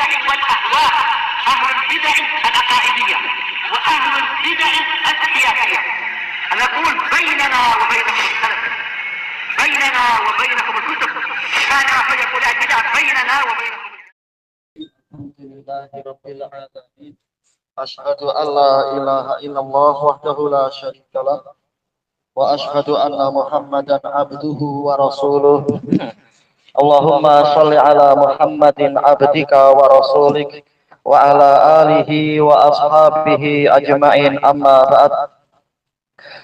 البدع والأهواء، أهل البدع العقائدية وأهل البدع السياسية. نقول بيننا وبينكم السلف، بيننا وبينكم الكتب، كان فيقول البدع بيننا وبينكم. الحمد لله رب العالمين. أشهد أن لا إله إلا الله وحده لا شريك له وأشهد أن محمدا عبده ورسوله. اللهم صل على محمد عبدك ورسولك وعلى آله وأصحابه أجمعين. Amma ba'd.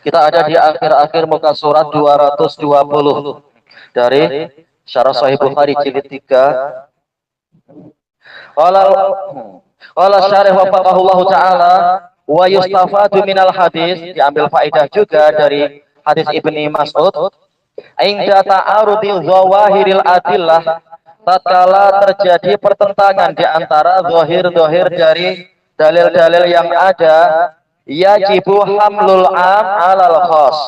Kita ada di akhir-akhir muka surat 220 dari Syarah Sahih Bukhari jilid 3. Qala syarih wafaqahullahu ta'ala wa yustafadu minal hadis, diambil faedah juga dari hadis Ibni Mas'ud, inda ta'arudi zawahiril adillah, tatkala terjadi pertentangan di antara zahir-zahir dari dalil-dalil yang ada, yajibu hamlul am alal khas,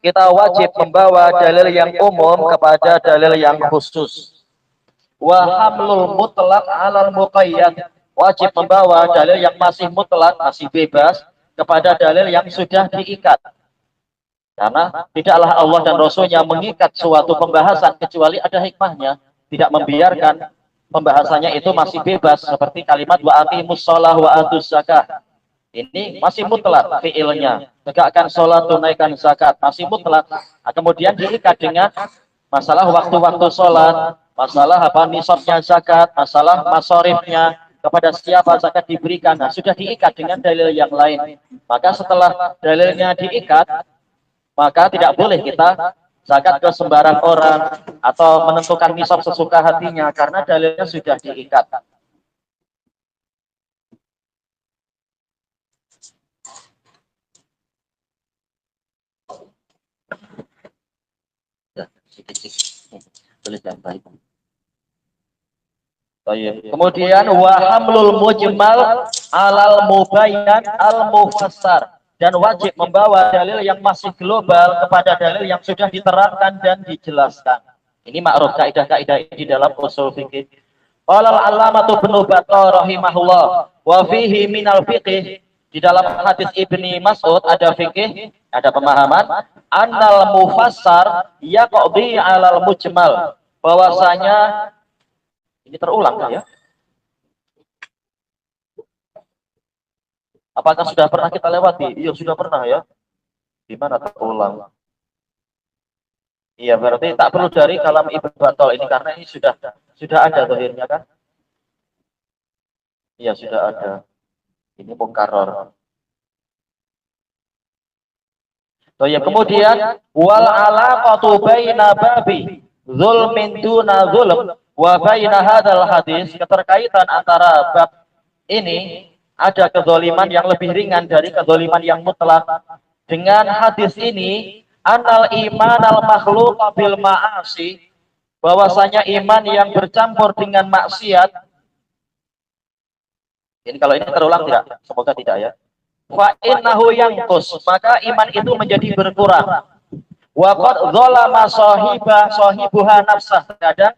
kita wajib membawa dalil yang umum kepada dalil yang khusus. Wa hamlul mutlaq alal muqayyad, wajib membawa dalil yang masih mutlak, masih bebas, kepada dalil yang sudah diikat. Karena tidaklah Allah dan Rasulnya mengikat suatu pembahasan kecuali ada hikmahnya, tidak membiarkan pembahasannya itu masih bebas, seperti kalimat wa aqimus shalah wa atuz zakah. Ini masih mutlak fiilnya, tegakkan sholat, tunaikan zakat, masih mutlak. Nah, kemudian diikat dengan masalah waktu-waktu sholat, masalah apa nisabnya zakat, masalah masorifnya, kepada siapa zakat diberikan. Nah, sudah diikat dengan dalil yang lain. Maka setelah dalilnya diikat, maka tidak boleh kita zakat ke sembarang orang atau menentukan nisab sesuka hatinya karena dalilnya sudah diikat. Kemudian wa hamlul mujmal alal mubayyan al mufassar, dan wajib membawa dalil yang masih global kepada dalil yang sudah diterangkan dan dijelaskan. Ini ma'ruf kaidah-kaidah di dalam usul fikih. Qala al-allamatu Ibnu Battah rahimahullah wa fihi minal fiqih, di dalam hadis Ibni Mas'ud ada fikih, ada pemahaman annal mufassar yaqdi alal mujmal, bahwasanya ini terulang ya. Apakah sudah pernah kita lewati? Iya, sudah pernah ya. Gimana terulang? Iya, berarti tak perlu dari kalam Ibnu Battah ini karena ini sudah ada zahirnya kan? Iya, sudah ada. Ini mukarrar. So, ya, kemudian wal alaqatu baina babi zulmin duna zulm wa baina hadzal hadis, keterkaitan antara bab ini, ada kezaliman yang lebih ringan dari kezaliman yang mutlak, dengan hadis ini anal iman al makhluk bil ma'asi, bahwasanya iman yang bercampur dengan maksiat. Ini kalau ini terulang tidak? Semoga tidak ya. Fa innahu yanqus, maka iman itu menjadi berkurang. Wa qad dzalama sahibuha nafsah, terkadang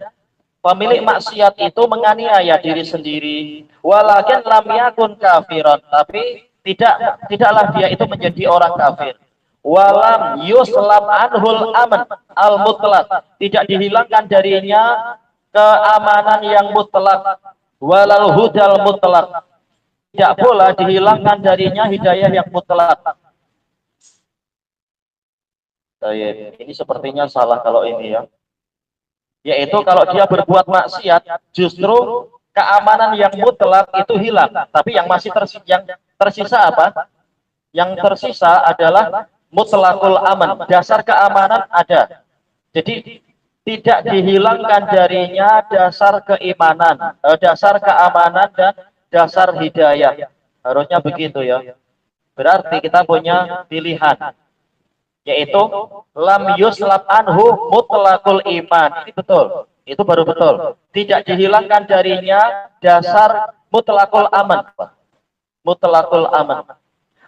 pemilik maksiat itu menganiaya diri sendiri. Walakin lam yakun kafiran, tapi tidaklah dia itu menjadi orang kafir. Walam yuslam anhul aman al mutlaq, tidak dihilangkan darinya keamanan yang mutlak. Walal hudal mutlak, tidak pula dihilangkan darinya hidayah yang mutlak. Ini sepertinya salah kalau ini ya. Yaitu kalau dia berbuat maksiat, justru keamanan yang mutlak itu hilang. Tapi yang masih tersisa apa? Yang tersisa adalah mutlakul aman. Dasar keamanan ada. Jadi tidak dihilangkan darinya dasar keimanan, dasar keamanan dan dasar hidayah. Harusnya begitu ya. Berarti kita punya pilihan, yaitu lam yuslab anhu mutlaqul iman. Ini betul. Itu baru betul. Tidak dihilangkan darinya dasar mutlaqul aman. Mutlaqul aman.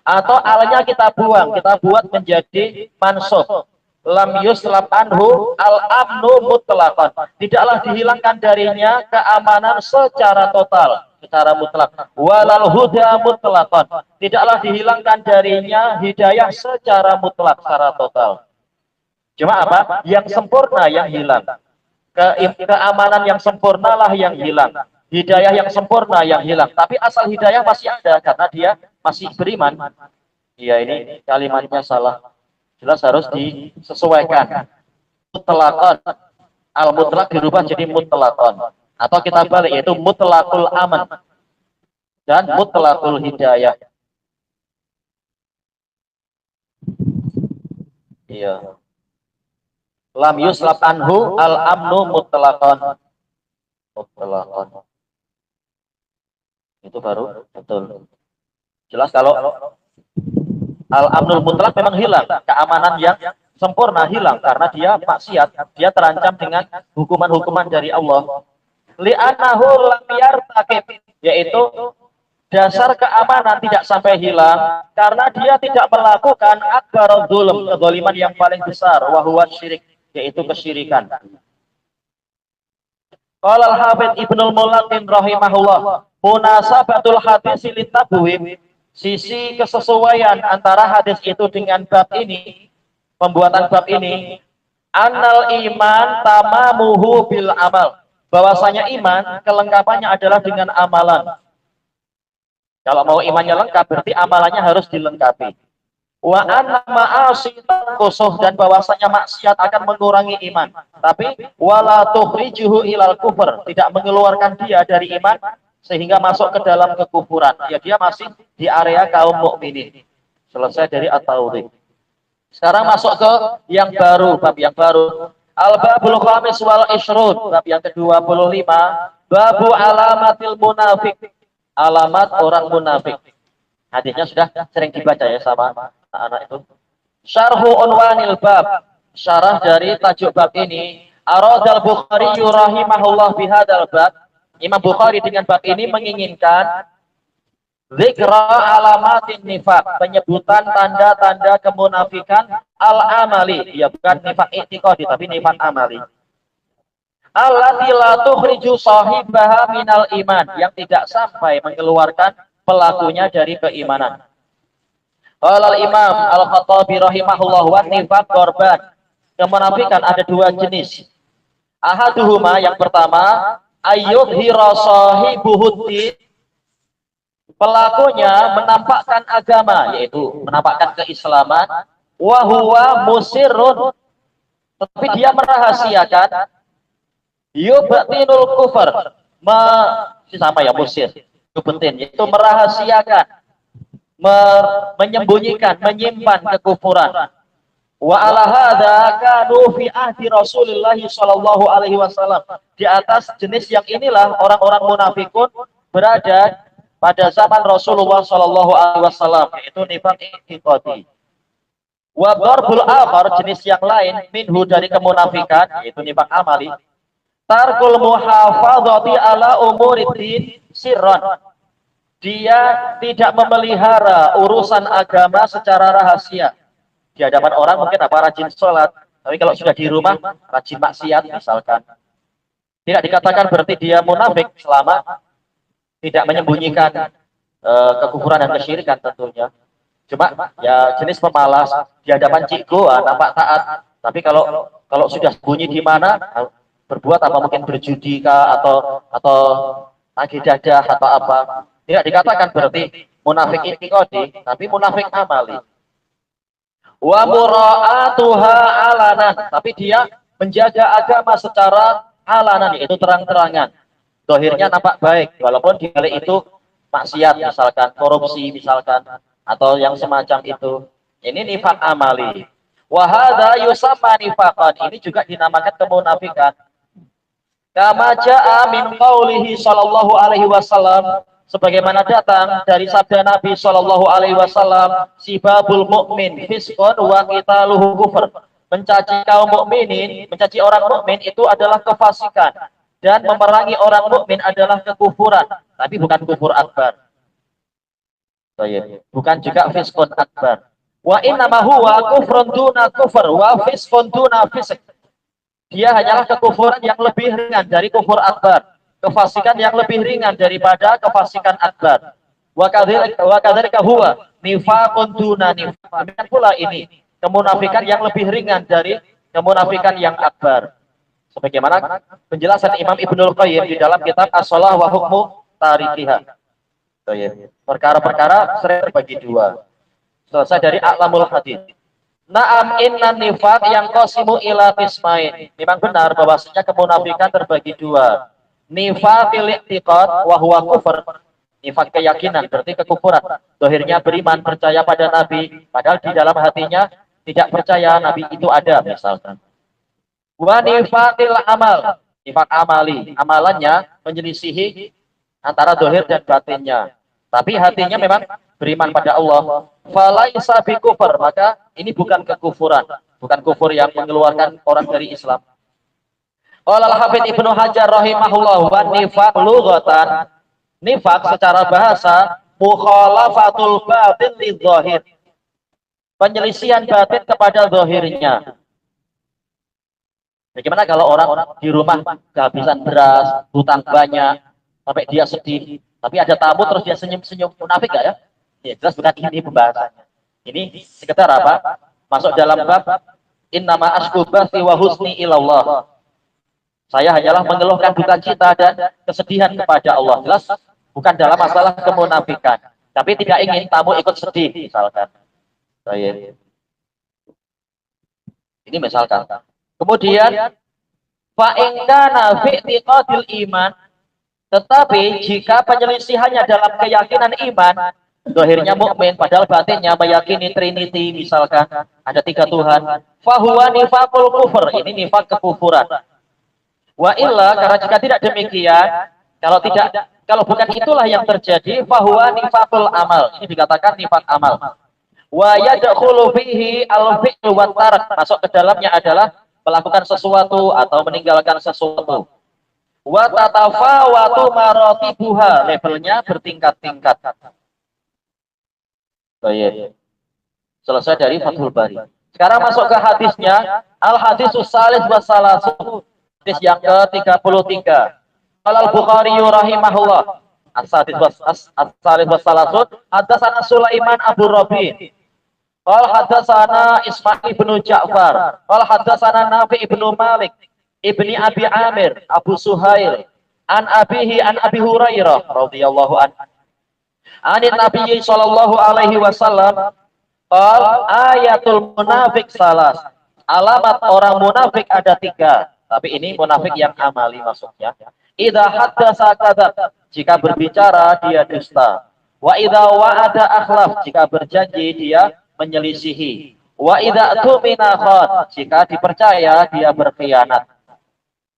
Atau alnya kita buang, kita buat menjadi mansub. Lam yuslab anhu al-amnu mutlaqan. Tidaklah dihilangkan darinya keamanan secara total. secara mutlak. Walal huda mutlaqan. Tidaklah dihilangkan darinya hidayah secara mutlak, secara total. Cuma apa? Yang sempurna yang hilang. Keamanan yang sempurnalah yang hilang. Hidayah yang sempurna yang hilang. Tapi asal hidayah masih ada karena dia masih beriman. Iya, ini kalimatnya salah. Jelas harus disesuaikan. Mutlaqan. Al-mutlaq dirubah jadi mutlaqan. Atau kita balik yaitu mutlaqul aman dan mutlaqul hidayah. Iya. Lam yuslab anhu al-amnu mutlaqan. Mutlaqan. Itu baru betul. Jelas kalau al-amnul mutlaq memang hilang, keamanan yang sempurna hilang karena dia maksiat, dia terancam dengan hukuman-hukuman dari Allah. Li'annahu lam yartaqib, yaitu dasar keamanan tidak sampai hilang karena dia tidak melakukan akbar dzulm, kezaliman yang paling besar, wa huwa syirik, yaitu kesyirikan. Qala al-Hafidz Ibnul Mulaqin rahimahullah, munasabatul hadis litabwib, sisi kesesuaian antara hadis itu dengan bab ini, pembuatan bab ini, annal iman tamamuhu bil amal, bahwasanya iman kelengkapannya adalah dengan amalan. Kalau mau imannya lengkap berarti amalannya harus dilengkapi. Wa anna ma'asi tanqusuh, dan bahwasanya maksiat akan mengurangi iman. Tapi wala tukhrijuhu ilal kufur, tidak mengeluarkan dia dari iman sehingga masuk ke dalam kekufuran. Ya, dia masih di area kaum mukminin. Selesai dari at-tauhid. Sekarang masuk ke yang baru, bab yang baru. Al-babul khamis wal ishrun, bab yang ke-25, babu alamatil munafik, alamat orang munafik. Hadisnya sudah sering dibaca ya sama anak-anak itu. Syarhu unwanil bab, syarah dari tajuk bab ini. Aradal Bukhari rahimahullah bihadzal bab. Imam Bukhari dengan bab ini menginginkan zikra alamatin nifaq, penyebutan tanda-tanda kemunafikan al-amali, ya bukan nifaq i'tiqadi tapi nifaq amali. Allati la tukhriju sahibaha minal iman, yang tidak sampai mengeluarkan pelakunya dari keimanan. Qala al-Imam Al-Khattabi rahimahullah, wa nifaq korban, kemunafikan ada dua jenis. Ahaduhuma, yang pertama, ayyudhira sahibuhuddin, pelakunya menampakkan agama, yaitu menampakkan keislaman, wa huwa musirrun, tetapi dia merahasiakan, yubtinul kufur, sama ya musir, yubtin, yaitu merahasiakan, menyembunyikan, menyimpan kekufuran. Wa ala hadza kanu fi ahdi Rasulillah sallallahu alaihi wasallam. Di atas jenis yang inilah orang-orang munafikun berada pada zaman Rasulullah sallallahu alaihi wasallam, yaitu nifaq i'tiqadi. Wa darbul akhar, jenis yang lain, minhu dari kemunafikan, yaitu nifaq amali, tarkul muhafadzati ala umuriddin sirran. Dia tidak memelihara urusan agama secara rahasia. Di hadapan orang mungkin rajin sholat, tapi kalau sudah di rumah rajin maksiat misalkan. Tidak dikatakan berarti dia munafik selama tidak menyembunyikan kekufuran dan kesyirikan tentunya. Cuma ya jenis pemalas, di hadapan cikgu nampak taat, tapi kalau sudah sembunyi di mana, berbuat apa, mungkin berjudi kah, atau tagih dadah atau apa. Tidak dikatakan berarti munafik i'tiqadi, tapi munafik amali. Wa mura'atuha alanan, tapi dia menjaga agama secara alanan, yaitu terang-terangan. Zahirnya nampak baik, walaupun di balik itu maksiat, misalkan korupsi misalkan, atau yang semacam itu. Ini nifaq amali. Wa hadza yusamma nifaqan, ini juga dinamakan kemunafikan. Kama jaa min qaulihi sallallahu alaihi wasallam, sebagaimana datang dari sabda Nabi sallallahu alaihi wasallam, sibabul mukmin fisqun wa qitaluhu kufur. Mencaci kaum mukminin, mencaci orang mukmin itu adalah kefasikan, dan memerangi orang mukmin adalah kekufuran, tapi bukan kufur akbar. Bukan juga fisqun akbar. Wa inna ma huwa kufrun duna kufur wa fisqun duna fisq. Dia hanyalah kekufuran yang lebih ringan dari kufur akbar. kefasikan yang lebih ringan daripada kefasikan akbar. Wa kadzalika huwa nifaqun duna nifaq. Demikian pula ini kemunafikan yang lebih ringan dari kemunafikan yang akbar. Sebagaimana penjelasan Imam Ibnul Qayyim di dalam kitab As-Shalah wa Hukmu Tarikiha. Perkara-perkara sering terbagi dua. Selesai dari A'lamul Hadits. Na'am inna nifaq yang qasimu ila qismain. Memang benar bahwasanya kemunafikan terbagi dua. Nifaqil i'tiqad wa huwa kufur. Nifaq keyakinan berarti kekufuran. Zahirnya beriman, percaya pada Nabi, padahal di dalam hatinya tidak percaya Nabi itu ada misalkan. Wa nifaqil amal. Nifaq amali, amalannya menyelisihi antara zahir dan batinnya. Tapi hatinya memang beriman pada Allah. Falaisa bikufur, maka ini bukan kekufuran, bukan kufur yang mengeluarkan orang dari Islam. Qala al-Hafidz Ibnu Hajar rahimahullah wa nifaq lughatan, nifaq secara bahasa mukhalafatul batin lidzahir. Penyelisihan batin kepada zahirnya. Bagaimana kalau orang di rumah kehabisan beras, hutang banyak, sampai dia sedih, tapi ada tamu terus dia senyum-senyum, munafik gak ya? Ya jelas bukan ini pembahasannya. Ini sekedar apa? Masuk dalam bab innama ashku bathi wa husni ilallah. Saya hanyalah mengeluhkan duka cita dan kesedihan kepada Allah. Jelas bukan dalam masalah kemunafikan. Tapi tidak ingin tamu ikut sedih misalkan. Ini misalkan. Kemudian fa in kana fi i'tiqadil iman, tetapi jika penyelisihannya dalam keyakinan iman, zahirnya mukmin padahal batinnya meyakini Trinity misalkan ada 3 Tuhan, fahuwa nifaqul kufur, ini nifaq kekufuran. Wa illa, karena jika tidak demikian, kalau bukan itulah yang terjadi, fahuwa nifaqul amal, ini dikatakan nifaq amal. Wa yadkhulu fihi al-fi'l wa tarak, masuk ke dalamnya adalah melakukan sesuatu atau meninggalkan sesuatu. Wa tatafawatu maratibuha, levelnya bertingkat-tingkat. Baik. Selesai dari Fathul Bari. Sekarang masuk ke hadisnya. Al-hadisus salis wa salasun. Hadis yang ke-33. Al-Bukhari rahimahullah. As-salis wa salasun. Haddatsana Sulaiman Abu Rabi'. Qala haddatsana Ismail bin Ja'far. Qala haddatsana Nafi' ibnu Malik ibni Abi Amir Abu Suhail an abihi an Abi Hurairah radhiyallahu anhu. Anin Nabi sallallahu alaihi wasallam qal ayatul munafiq salas. Alamat orang munafik ada 3, tapi ini munafik yang amali maksudnya. Idza haddatsa kadzab, jika berbicara dia dusta. Wa idza wa'ada akhlaf, jika berjanji dia menyelisihi. Wa idza tumina khan, jika dipercaya dia berkhianat.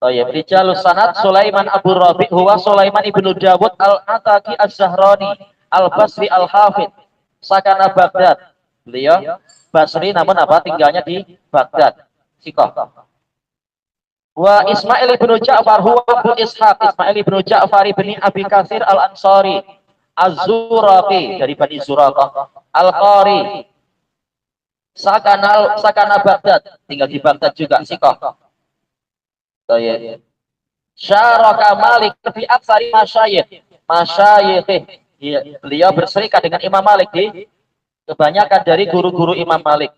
Tayyib, rijalus sanad Sulaiman Abu Rabi' huwa Sulaiman ibnu Dawud al-Ataki az-Zahrani al-Basri al-Hafidh sakana Baghdad. Beliau Basri namun apa tinggalnya di Baghdad. Sikoh. Wa Ismail ibnu Ja'far huwa Abu Ishaq Ismail ibnu Ja'far ibni Abi Katsir al-Ansari az-Zuraqi dari Bani Zuraqah al-Qari sakana Baghdad, tinggal di Baghdad juga. Sikoh. Syaraka Malik fi aksari masyayikh. Beliau berserikat dengan Imam Malik di kebanyakan dari guru-guru Imam Malik.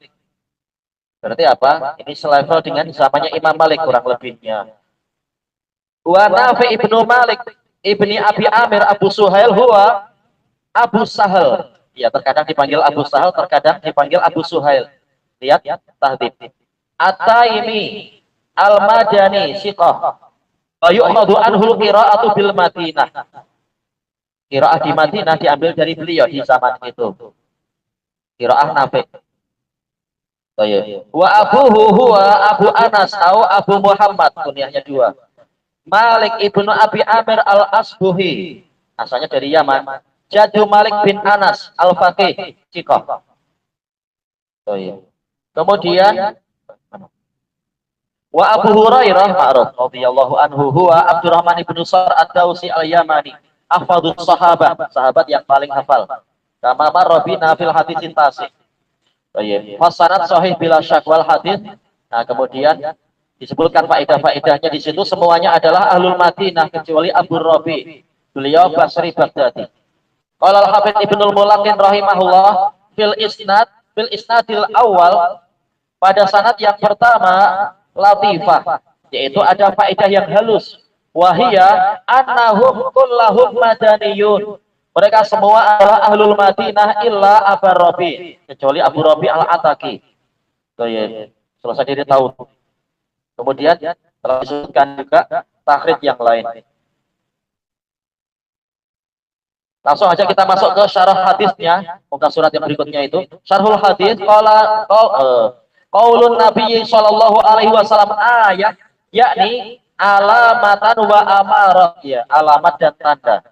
Berarti apa? Ini selevel dengan zamannya Imam Malik kurang lebihnya. Wa Nafi' ibnu Malik ibni Abi Amir Abu Suhail huwa Abu Sahal. Ya, terkadang dipanggil Abu Sahal, terkadang dipanggil Abu Suhail. Lihat tahdhib. At-Taimi Al-Madani siqah. Wa yu'khadhu anhu qira'atu bil Madinah. Qira'ah di Madinah diambil dari beliau di zaman itu. Qira'ah Nafi'. Wa abuhu huwa Abu Anas atau Abu Muhammad, kunyahnya 2. Malik ibnu Abi Amir al-Asbuhi, asalnya dari Yaman. Jadu Malik bin Anas al-Faqih siqah. Kemudian wa Abu Hurairah ma'ruf radhiyallahu anhu huwa Abdurrahman ibnu Sar ad-Dausi al-Yamani, ahfadzus sahabat yang paling hafal. Kama marra bina fil hadisin tasih. Baik. Fasanad sahih bila syak wal hadis. Nah, kemudian Disebutkan faedah-faedahnya di situ semuanya adalah ahlul Madinah kecuali Abu Rabi. Beliau Basri Baghdadi. Qala al-Hafidz Ibnul Mulaqin rahimahullah fil isnadil awal, pada sanad yang pertama latifah, yaitu ada faedah yang halus. Wahia annahum kullahum madaniyun. Mereka semua adalah ahlul Madinah illa Abu Rabi, kecuali Abu Rabi al-Ataki. So, ya, selesai dari tahun. Kemudian telah disebutkan juga takhrij yang lain. Langsung aja kita masuk ke syarah hadisnya, muka surat yang berikutnya itu. Syarhul hadis qala qaulun Nabi sallallahu alaihi wasallam ayat, yakni alamatan wa amarat, ya, alamat dan tanda.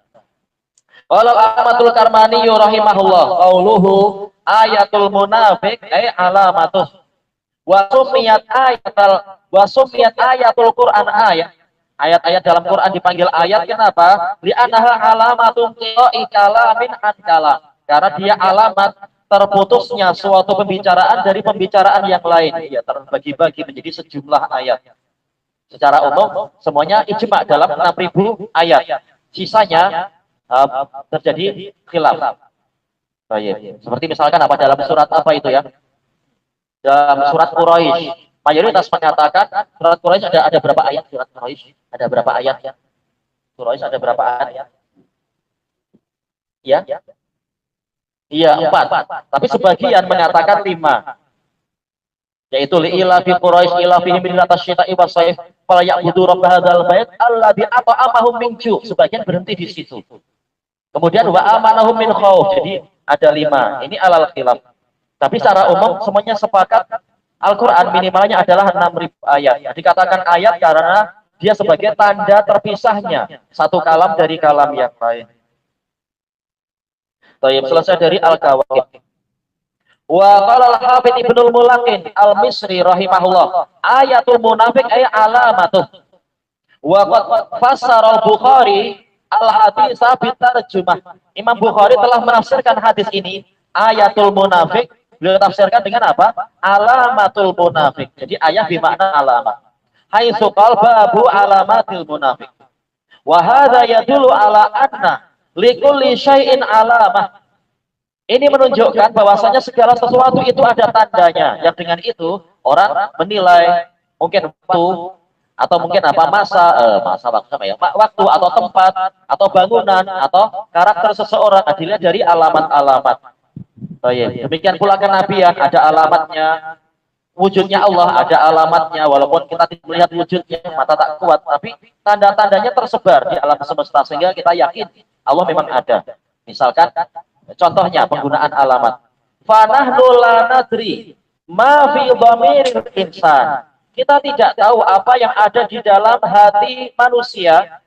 Qala Ahmadul Karmani rahimahullah qauluhu ayatul munafiq ay alamatuh wa sumiyat ayatul Quran ayat. Ayat-ayat dalam Quran dipanggil ayat, kenapa? Li'annaha alamatun qiya'i kalamin an kalam. Karena dia alamat terputusnya suatu pembicaraan dari pembicaraan yang lain. Ya, terbagi-bagi menjadi sejumlah ayat. Secara umum semuanya ijma dalam 6.000 ayat. Sisanya terjadi khilaf. Seperti misalkan apa dalam surat apa itu ya? Dalam surat Quraisy. Mayoritas menyatakan surat Quraisy ada berapa ayat? Surat Quraisy ada berapa ayat ya? Quraisy ada berapa ayat? Ya? Iya, 4. Tapi sebagian menyatakan 5. Yaitu li'ila fi Quraisy ila fihim min atasy-syita'i was-sayf fala ya'budu rabb hadzal bait alladzi at'amahum min ju'. Sebagian berhenti di situ. Kemudian wa amanahum min khauf. Jadi ada 5. Ini alal khilaf. Tapi secara umum semuanya sepakat Al-Quran minimalnya adalah 6.000 ayat. Dikatakan ayat karena dia sebagai tanda terpisahnya satu kalam dari kalam yang lain. Baik, selesai dari Al-Kawaid. Wa qala al-Hafidz Ibnul Mulaqin al-Misri rahimahullah, ayatul munafiq ay alamatuh. Wa qad fassara al-Bukhari al-hadits bitarjumah. Imam Bukhari telah menafsirkan hadis ini, ayatul munafiq, beliau tafsirkan dengan apa? Alamatul munafik. Jadi ayat bermakna alamat. Haitsu qala babu alamatil munafik. Wa hadza yadullu ala anna likulli syai'in alamah. Ini menunjukkan bahwasanya segala sesuatu itu ada tandanya. Yang dengan itu orang menilai mungkin waktu atau mungkin apa waktu atau tempat atau bangunan atau karakter seseorang dilihat dari alamat-alamat. Demikian pula kan Nabi ya, ada alamatnya, wujudnya Allah ada alamatnya, walaupun kita tidak melihat wujudnya, mata tak kuat, tapi tanda-tandanya tersebar di alam semesta sehingga kita yakin Allah memang ada. Misalkan contohnya penggunaan alamat. Fanahnu la nadri ma fi dhamiril insan. Kita tidak tahu apa yang ada di dalam hati manusia.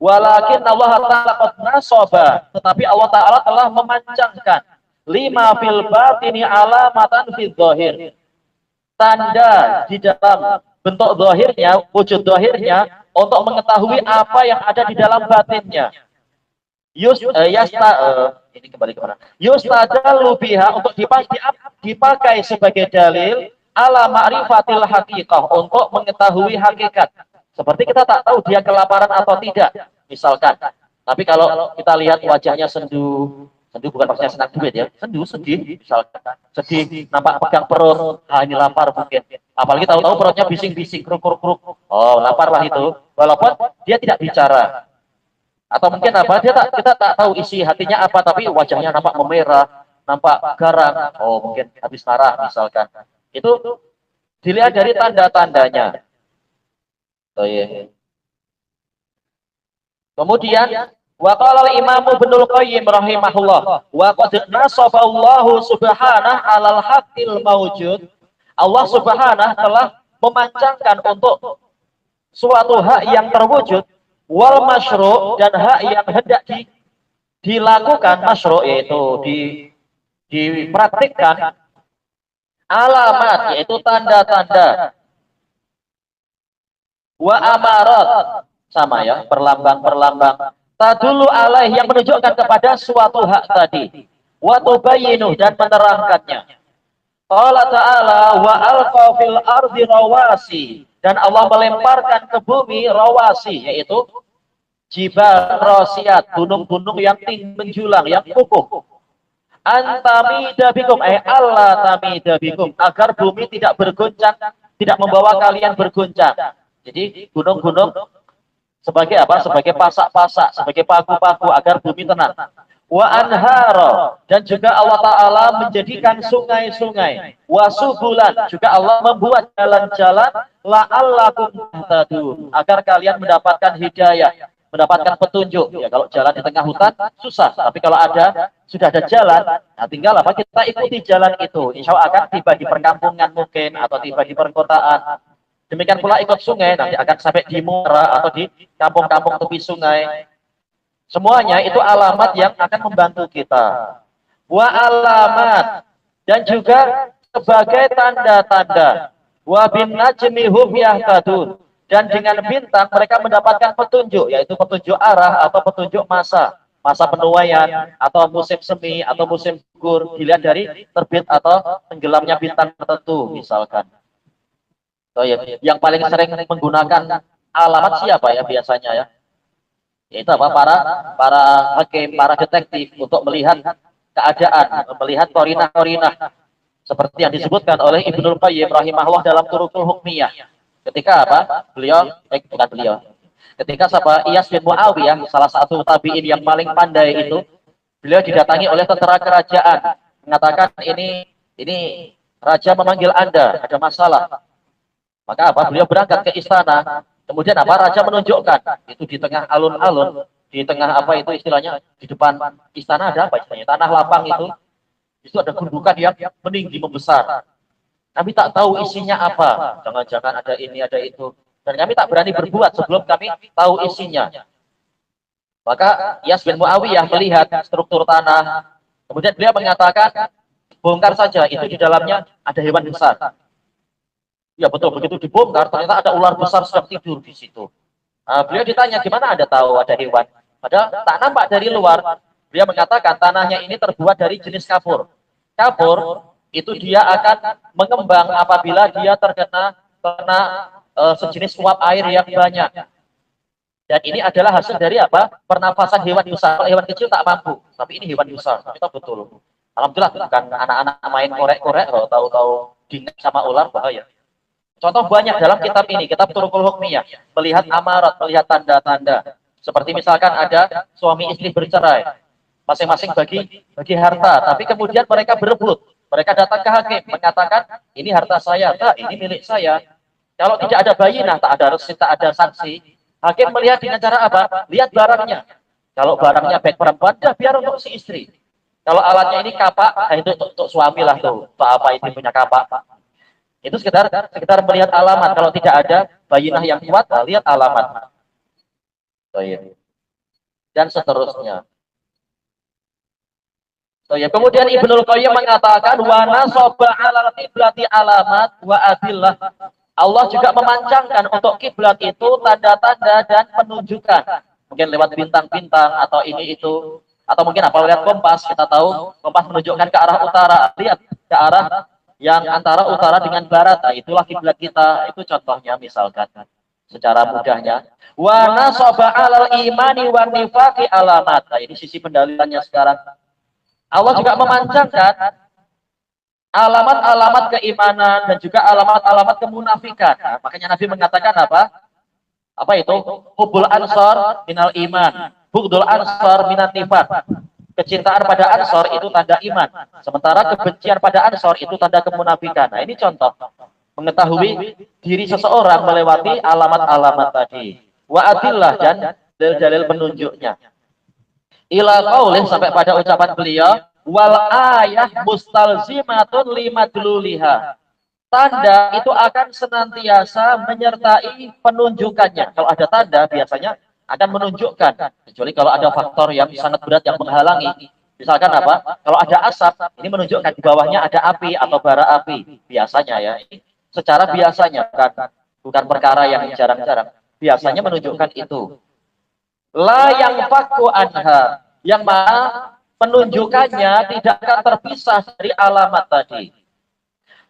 Walakin Allah Ta'ala qad nasaba, tetapi Allah Ta'ala telah memancangkan lima fil batini alamatan fil zahir. Tanda di dalam bentuk zahirnya, wujud zahirnya untuk mengetahui apa yang ada di dalam batinnya. Ini kembali ke mana? Yustadallu biha, untuk dipakai sebagai dalil ala ma'rifatil haqiqah, untuk mengetahui hakikat. Seperti kita tak tahu dia kelaparan atau tidak, misalkan. Tapi kalau kita lihat wajahnya sendu bukan maksudnya senang duit ya, sendu sedih, misalkan sedih, nampak pegang perut, ini lapar mungkin. Apalagi tahu-tahu perutnya bising-bising, kruk-kruk, oh lapar lah itu. Walaupun dia tidak bicara, atau mungkin apa, kita tak tahu isi hatinya apa, tapi wajahnya nampak memerah, nampak garang, oh mungkin habis marah misalkan. Itu dilihat dari tanda-tandanya. Oh, iya. Kemudian wa qala al-Imam Ibnul Qayyim rahimahullah, wa qad nasaballahu subhanahu 'alal haqqil mawjud. Allah Subhanahu telah memancangkan untuk suatu hak yang terwujud, wal masyru', dan hak yang hendak dilakukan, masyru' yaitu dipraktikkan, alamat yaitu tanda-tanda, wa amarat sama ya, perlambang-perlambang, tadulu alaih yang menunjukkan kepada suatu hak tadi, wa tubayyinu dan menerangkannya. Allah Ta'ala wa alqa fil ardi rawasi, dan Allah melemparkan ke bumi rawasi, yaitu jibal rasiat, gunung-gunung yang tinggi menjulang, yang kokoh. Antamida bikum, Allah tamida bikum, agar bumi tidak bergoncang, tidak membawa kalian bergoncang. Jadi gunung-gunung sebagai apa? Sebagai pasak-pasak, sebagai paku-paku agar bumi tenang. Wa anhara, dan juga Allah Ta'ala menjadikan sungai-sungai. Wa subulan, juga Allah membuat jalan-jalan la'allakum tahtadun, agar kalian mendapatkan hidayah, mendapatkan petunjuk. Ya, kalau jalan di tengah hutan susah, tapi kalau sudah ada jalan, nah tinggal apa? Kita ikuti jalan itu. Insya Allah akan tiba di perkampungan mungkin, atau tiba di perkotaan. Demikian pula ikut sungai, nanti akan sampai di muara atau di kampung-kampung tepi sungai. Semuanya itu alamat yang akan membantu kita. Wa alamat, dan juga sebagai tanda-tanda. Wa bin najmi hum yahtadun, dan dengan bintang mereka mendapatkan petunjuk, yaitu petunjuk arah atau petunjuk masa penuaian atau musim semi atau musim gugur, dilihat dari terbit atau tenggelamnya bintang tertentu misalkan. So, yang paling sering menggunakan alamat siapa ya biasanya ya? Yaitu apa? Para hakim, para detektif, untuk melihat keadaan, melihat korinah-korinah seperti yang disebutkan oleh Ibnul Qayyim rahimahullah dalam Turuqul Hukmiyah. Ketika apa? Bukan beliau. Ketika Iyas bin Muawiyah, salah satu tabi'in yang paling pandai itu, beliau didatangi oleh tentara kerajaan, mengatakan ini raja memanggil Anda, ada masalah. Maka apa? Beliau berangkat ke istana. Kemudian apa? Raja menunjukkan itu di tengah alun-alun, di tengah apa itu istilahnya, di depan istana ada apa istilahnya? Tanah lapang itu ada gundukan yang meninggi membesar. Kami tak tahu isinya apa. Jangan-jangan ada ini, ada itu. Dan kami tak berani berbuat sebelum kami tahu isinya. Maka Iyas bin Muawiyah melihat struktur tanah. Kemudian beliau mengatakan, bongkar saja, itu di dalamnya ada hewan besar. Ya betul, begitu dibongkar ternyata ada ular besar sedang tidur di situ. Beliau ditanya, gimana Anda tahu ada hewan? Padahal tak nampak dari luar. Beliau mengatakan tanahnya ini terbuat dari jenis kapur. Kapur itu dia akan mengembang apabila dia terkena sejenis uap air yang banyak. Dan ini adalah hasil dari apa? Pernafasan hewan besar. Hewan kecil tak mampu, tapi ini hewan besar. Kita betul. Alhamdulillah bukan anak-anak main korek-korek, tahu-tahu diingat sama ular bahaya. Contoh banyak dalam kitab ini, kitab Turuqul Hukmiyah, melihat amarat, melihat tanda-tanda. Seperti misalkan ada suami istri bercerai, masing-masing bagi harta, tapi kemudian mereka berebut. Mereka datang ke hakim, mengatakan, ini harta saya, tak, ini milik saya. Kalau tidak ada bayinah, tak ada resit, tak ada sanksi, hakim melihat dengan cara apa? Lihat barangnya. Kalau barangnya baik perempuan, dah biar untuk si istri. Kalau alatnya ini kapak, itu untuk suami lah tuh. Untuk apa ini punya kapak? Itu sekedar melihat alamat. Kalau tidak ada bayinah yang kuat, lihat alamat. Dan seterusnya. Kemudian Ibnul Qayyim mengatakan, wa nasaba 'alal qiblati alamat wa adillah. Allah juga memancangkan untuk kiblat itu tanda-tanda dan penunjukan. Mungkin lewat bintang-bintang atau ini itu, atau mungkin apa lewat kompas. Kita tahu kompas menunjukkan ke arah utara. Lihat ke arah yang antara utara dengan barat, itulah kiblat kita. Itu contohnya misalkan secara mudahnya. Wa nasaba 'alal imani wan nifaqi alamat. Ini sisi pendalilannya sekarang. Allah juga memancangkan alamat-alamat keimanan dan juga alamat-alamat kemunafikan. Makanya Nabi mengatakan apa? Apa itu? Hubbul ansar minal iman, bughdul ansar minat nifaq. Kecintaan pada Ansor itu tanda iman, sementara kebencian pada Ansor itu tanda kemunafikan. Nah, ini contoh mengetahui diri seseorang melewati alamat-alamat tadi. Wa adillah, dan dalil-dalil penunjuknya. Ila qaulih, sampai pada ucapan beliau, wal ayah mustalzimatun limadluliha. Tanda itu akan senantiasa menyertai penunjukannya. Kalau ada tanda biasanya akan menunjukkan, kecuali kalau ada faktor yang sangat berat yang menghalangi. Misalkan apa? Kalau ada asap, ini menunjukkan di bawahnya ada api atau bara api. Biasanya ya, secara biasanya, bukan perkara yang jarang-jarang. Biasanya menunjukkan itu. La yang faku anha, yang mana penunjukannya tidak akan terpisah dari alamat tadi.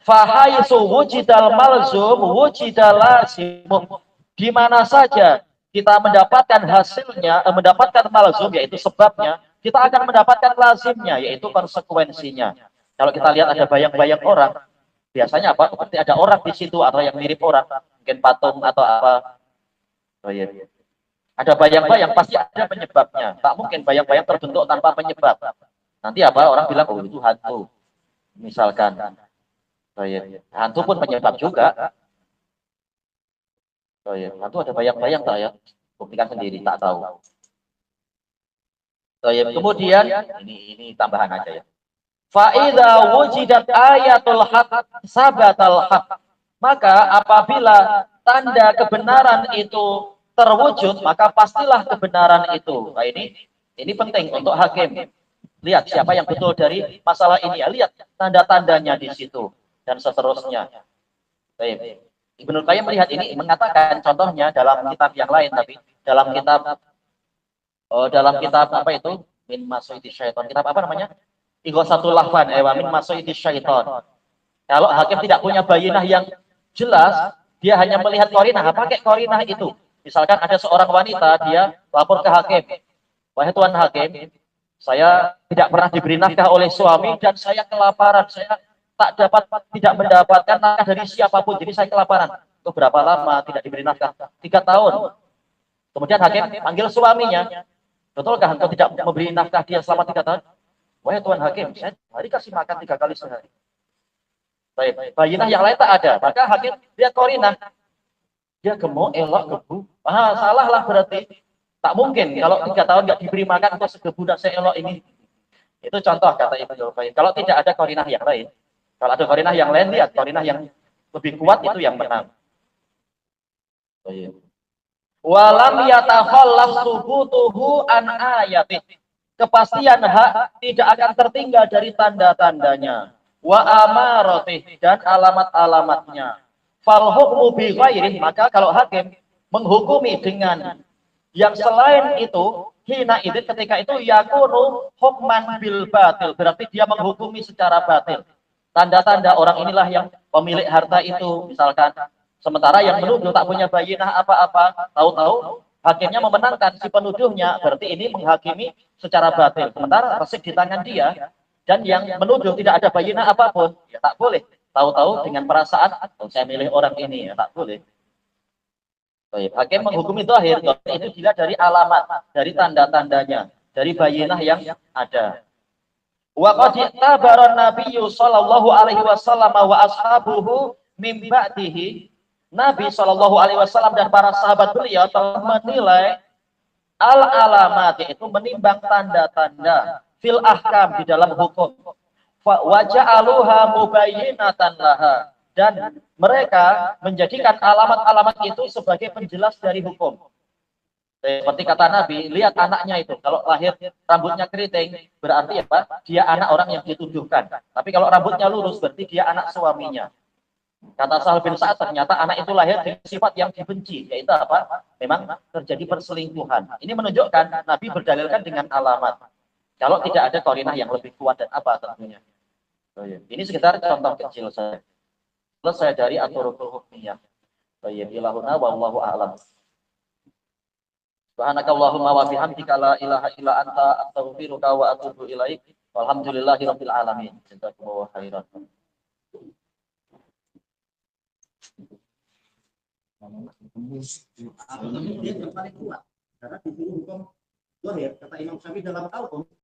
Fahaisu wujidal malzum wujidal lazimum. Di mana saja kita mendapatkan hasilnya, mendapatkan malzum yaitu sebabnya, kita akan mendapatkan lazimnya yaitu konsekuensinya. Kalau kita lihat ada bayang-bayang orang, biasanya apa? Berarti ada orang di situ atau yang mirip orang, mungkin patung atau apa. Oh, iya. Ada bayang-bayang pasti ada penyebabnya. Tak mungkin bayang-bayang terbentuk tanpa penyebab. Nanti apa? Orang bilang oh itu hantu. Misalkan. Oh, iya. Hantu pun penyebab juga. Oh iya, hantu ada bayang-bayang tak ya? Buktikan sendiri, tak tahu. Oh iya, kemudian ini tambahan aja ya. Fa'idha wujidat ayatul haq sabatal haq. Maka apabila tanda kebenaran itu terwujud, maka pastilah kebenaran itu. Nah ini penting untuk hakim. Lihat siapa yang betul dari masalah ini ya. Lihat tanda-tandanya di situ dan seterusnya. Baik. Ibnu Qayyim melihat ini mengatakan contohnya dalam kitab yang lain, tapi dalam kitab apa itu min masuidi syaiton, kitab apa namanya, Ighosatul Lahfan min masuidi syaiton. Kalau hakim tidak punya bayinah yang jelas, dia hanya melihat korinah, pakai korinah itu. Misalkan ada seorang wanita, dia lapor ke hakim, wahai tuan hakim, saya tidak pernah diberi nafkah oleh suami dan saya kelaparan, saya tidak mendapatkan nafkah dari siapapun, jadi saya kelaparan. Itu berapa lama tidak diberi nafkah? 3 tahun. Kemudian hakim panggil suaminya, betulkah engkau tidak memberi nafkah dia selama 3 tahun? Wahai tuan hakim, saya hari kasih makan 3 kali sehari. Baik, bayinah yang lain tak ada. Maka hakim lihat korinah, dia gemuk, elok, gebu. Salah lah berarti. Tak mungkin kalau 3 tahun nggak diberi makan kok segebu dan seelok ini. Itu contoh kata Ibnu Qayyim. Kalau tidak ada korinah yang lain, kalau ada korinah yang lain, lihat korinah yang lebih kuat itu yang menang. Walam yatakhallaf subutuhu an ayatih. Kepastian hak tidak akan tertinggal dari tanda-tandanya. Wa amarotih dan alamat-alamatnya. Fal hukmu bi ghairih, maka kalau hakim menghukumi dengan yang selain itu, hina idin ketika itu yakunu hukman bil batil, berarti dia menghukumi secara batil. Tanda-tanda orang inilah yang pemilik harta itu, misalkan. Sementara yang menuduh tak punya bayinah apa-apa, tahu-tahu hakimnya memenangkan si penuduhnya, berarti ini menghakimi secara batil. Sementara resik di tangan dia, dan yang menuduh tidak ada bayinah apapun, ya tak boleh. Tahu-tahu dengan perasaan, saya milih orang ini, ya tak boleh. Baik. Hakim menghukumi zahir, itu dilihat dari alamat, dari tanda-tandanya, dari bayinah yang ada. Wa qad tabara Nabiyyu sallallahu alaihi wasallam wa ashabuhu min ba'dihi. Nabi sallallahu alaihi wasallam dan para sahabat beliau telah menilai al-alamat, yaitu menimbang tanda-tanda fil ahkam di dalam hukum. Wa ja'aluha mubayyinatan laha, dan mereka menjadikan alamat-alamat itu sebagai penjelas dari hukum. Seperti kata Nabi, lihat anaknya itu, kalau lahir rambutnya keriting, berarti apa? Dia anak orang yang dituduhkan. Tapi kalau rambutnya lurus, berarti dia anak suaminya. Kata Sahal bin Sa'ad, ternyata anak itu lahir dengan sifat yang dibenci, yaitu apa? Memang terjadi perselingkuhan. Ini menunjukkan Nabi berdalilkan dengan alamat. Kalau tidak ada qarinah yang lebih kuat dan apa tentunya. Ini sekitar contoh kecil saya. Selesai dari aturukul hukmiyah. Baik, ilahuna wallahu a'lam. Subhanakallahumma wa bihamdika la ilaha illa anta astaghfiruka wa atubu ilaik. Walhamdulillahirabbil alamin. Jazakumullahu khairan. Dia yang paling kuat karena disuruh hukum zahir, kata Imam Syafi'i dalam al